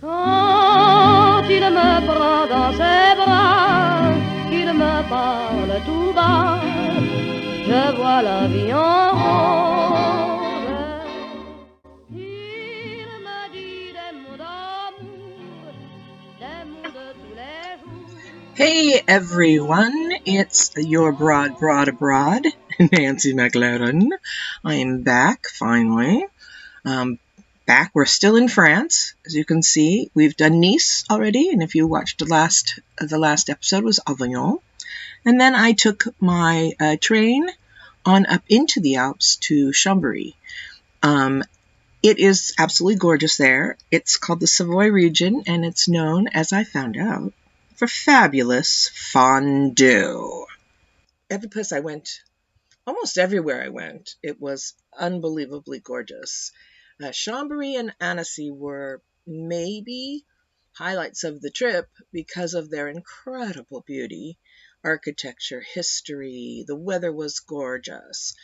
Quand il me prend dans ses bras, qu'il me parle tout bas, je vois la vie en rose. Il me dit des mots d'amour, des mots de tous les jours. Hey everyone, it's your broad abroad, Nancy McLaren. I am back finally. Back. We're still in France, as you can see. We've done Nice already, and if you watched the last episode was Avignon. And then I took my train on up into the Alps to Chambery. It is absolutely gorgeous there. It's called the Savoy region, and it's known, as I found out, for fabulous fondue. Every place I went, almost everywhere I went, it was unbelievably gorgeous. Chambery and Annecy were maybe highlights of the trip because of their incredible beauty, architecture, history. The weather was gorgeous.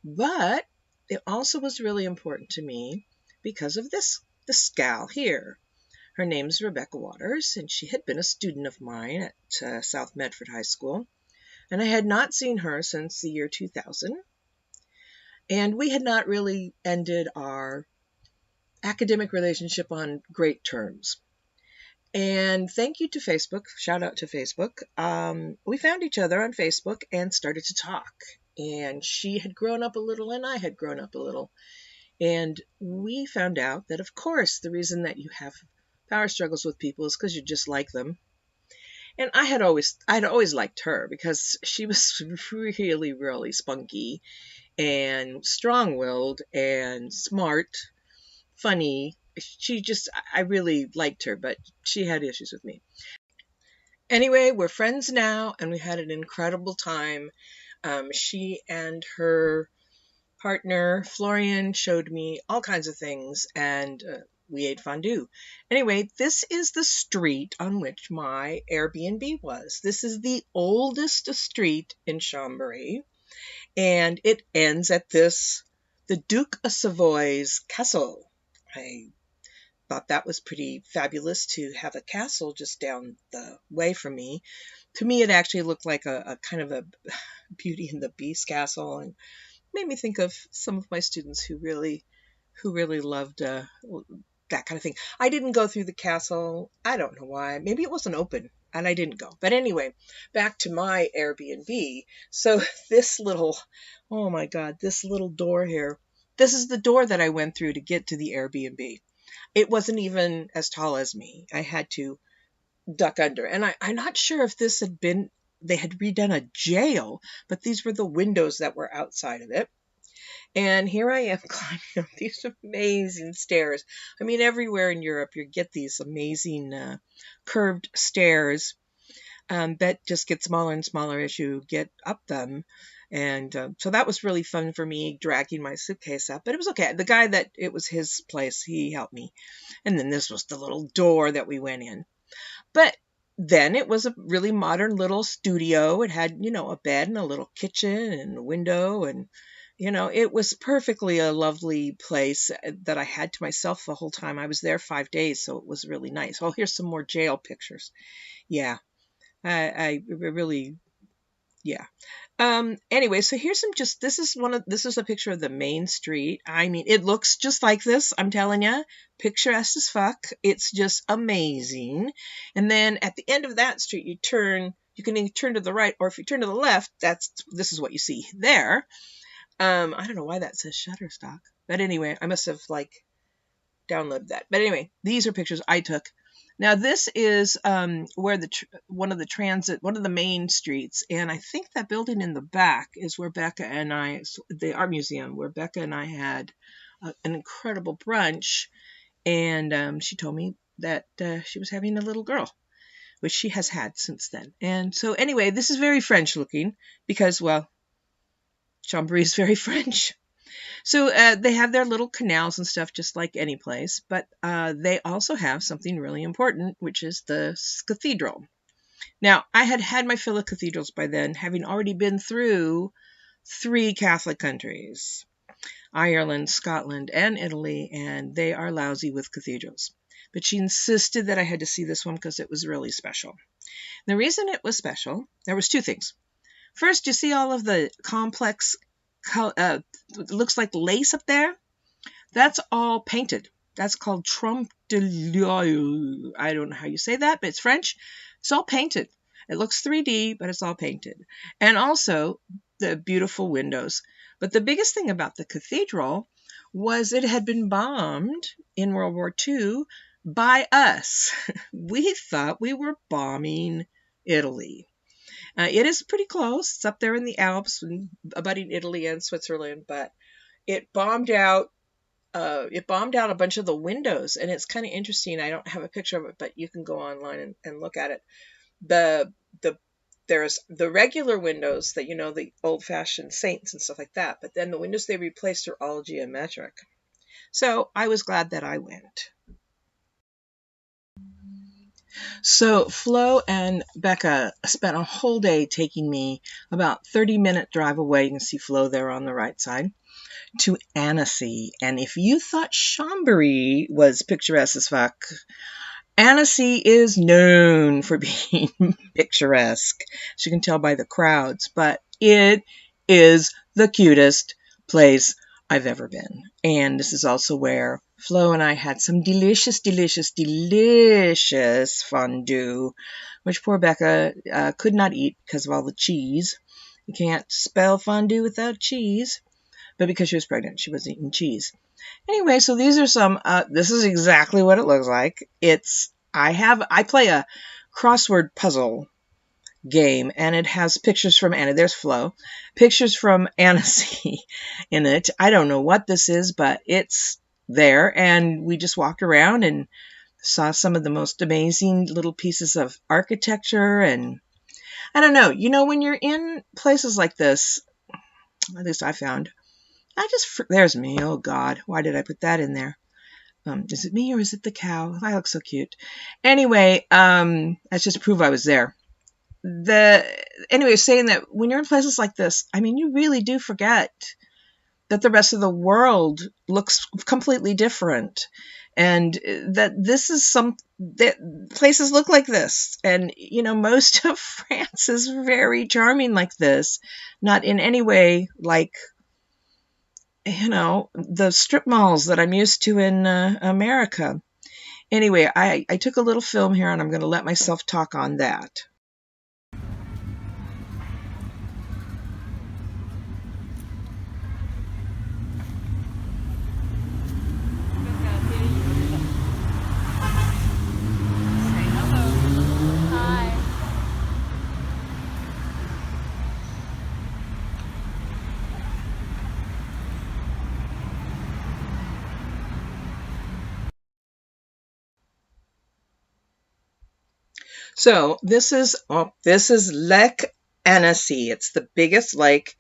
But it also was really important to me because of this gal here. Her name's Rebecca Waters, and she had been a student of mine at South Medford High School. And I had not seen her since the year 2000. And we had not really ended our academic relationship on great terms. And thank you to Facebook, shout out to Facebook. We found each other on Facebook and started to talk. And she had grown up a little and I had grown up a little. And we found out that, of course, the reason that you have power struggles with people is because you just like them. And I'd always liked her because she was really, really spunky and strong-willed and smart, funny. I really liked her, but she had issues with me. Anyway, we're friends now, and we had an incredible time. She and her partner, Florian, showed me all kinds of things, and we ate fondue. Anyway, this is the street on which my Airbnb was. This is the oldest street in Chambery, and it ends at the Duke of Savoy's castle. I thought that was pretty fabulous to have a castle just down the way from me. To me, it actually looked like a kind of a Beauty and the Beast castle, and made me think of some of my students who really loved that kind of thing. I didn't go through the castle. I don't know why. Maybe it wasn't open and I didn't go. But anyway, back to my Airbnb. So this little door here, this is the door that I went through to get to the Airbnb. It wasn't even as tall as me. I had to duck under. And I'm not sure if they had redone a jail, but these were the windows that were outside of it. And here I am climbing up these amazing stairs. I mean, everywhere in Europe, you get these amazing curved stairs that just get smaller and smaller as you get up them. And so that was really fun for me, dragging my suitcase up. But it was okay. The guy it was his place, he helped me. And then this was the little door that we went in. But then it was a really modern little studio. It had, a bed and a little kitchen and a window, and it was perfectly a lovely place that I had to myself the whole time. I was there 5 days, so it was really nice. Oh, here's some more jail pictures. Yeah, I really, yeah. Anyway, so here's this is a picture of the main street. I mean, it looks just like this, I'm telling you. Picturesque as fuck. It's just amazing. And then at the end of that street, you can either turn to the right, or if you turn to the left, this is what you see there. I don't know why that says Shutterstock, but anyway, I must have downloaded that. But anyway, these are pictures I took. Now this is where one of the main streets, and I think that building in the back is where the art museum, where Becca and I had an incredible brunch, and she told me that she was having a little girl, which she has had since then. And so anyway, this is very French looking because, well, Chambery is very French. So they have their little canals and stuff just like any place, but they also have something really important, which is the cathedral. Now, I had my fill of cathedrals by then, having already been through 3 Catholic countries, Ireland, Scotland, and Italy, and they are lousy with cathedrals. but she insisted that I had to see this one because it was really special. The reason it was special, there was two things. First, you see all of the complex, it looks like lace up there? That's all painted. That's called trompe l'oeil. I don't know how you say that, but it's French. It's all painted. It looks 3D, but it's all painted. And also the beautiful windows. But the biggest thing about the cathedral was it had been bombed in World War II by us. We thought we were bombing Italy. It is pretty close. It's up there in the Alps, abutting Italy and Switzerland, but it bombed out a bunch of the windows, and it's kind of interesting. I don't have a picture of it, but you can go online and look at it. There's the regular windows that, the old-fashioned saints and stuff like that, but then the windows they replaced are all geometric. So I was glad that I went. So Flo and Becca spent a whole day taking me about 30-minute drive away. You can see Flo there on the right side, to Annecy. And if you thought Chambery was picturesque as fuck, Annecy is known for being picturesque, as you can tell by the crowds, but it is the cutest place I've ever been. And this is also where Flo and I had some delicious, delicious, delicious fondue, which poor Becca could not eat because of all the cheese. You can't spell fondue without cheese. But because she was pregnant, she was eating cheese. Anyway, so these are some, this is exactly what it looks like. I play a crossword puzzle game, and it has pictures from Anna. There's Flo. Pictures from Annecy in it. I don't know what this is, but it's there, and we just walked around and saw some of the most amazing little pieces of architecture, and I don't know. When you're in places like this, at least I found, there's me. Oh God, why did I put that in there? Is it me or is it the cow? I look so cute. Anyway, that's just to prove I was there. Anyway, saying that when you're in places like this, you really do forget that the rest of the world looks completely different, and that that places look like this. And most of France is very charming like this, not in any way like the strip malls that I'm used to in America. Anyway, I took a little film here, and I'm going to let myself talk on that. So this is Lake Annecy. It's the biggest lake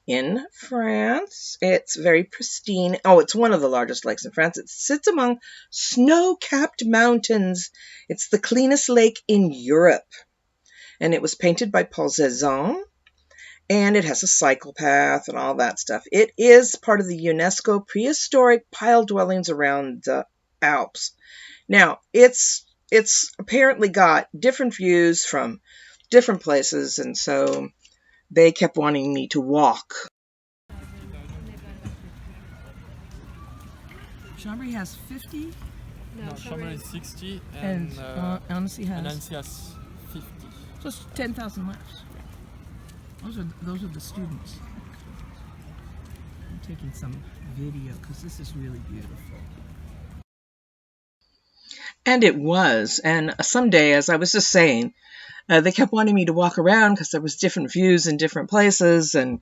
in France. It's very pristine. Oh, it's one of the largest lakes in France. It sits among snow-capped mountains. It's the cleanest lake in Europe. And it was painted by Paul Cézanne. And it has a cycle path and all that stuff. It is part of the UNESCO prehistoric pile dwellings around the Alps. Now, it's apparently got different views from different places, and so they kept wanting me to walk. Chambery has 50? No, Chambery is 60, and Annecy has 50. So it's 10,000 miles. Those are the students. I'm taking some video because this is really beautiful. And it was. And someday, as I was just saying, they kept wanting me to walk around because there was different views in different places, and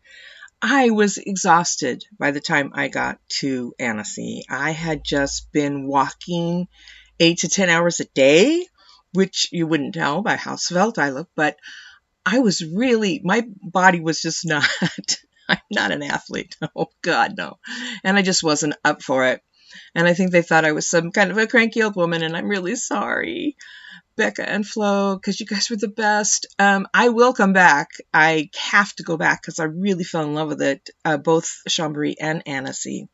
I was exhausted by the time I got to Annecy. I had just been walking 8 to 10 hours a day, which you wouldn't tell by how svelte I look, but I was really, my body was just not, I'm not an athlete. Oh God, no. And I just wasn't up for it. And I think they thought I was some kind of a cranky old woman, and I'm really sorry, Becca and Flo, because you guys were the best. I will come back. I have to go back because I really fell in love with it, both Chambery and Annecy.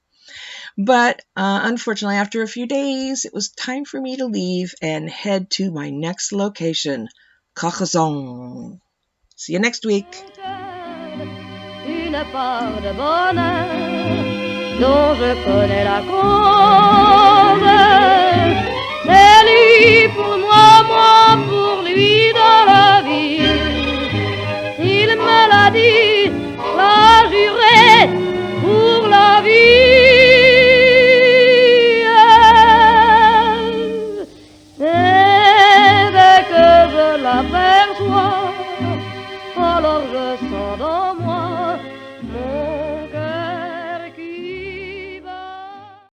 But unfortunately, after a few days, it was time for me to leave and head to my next location, Carcassonne. See you next week. Une part de bonheur dont je connais la cause. C'est lui pour moi, moi pour lui dans la vie. Il me l'a dit.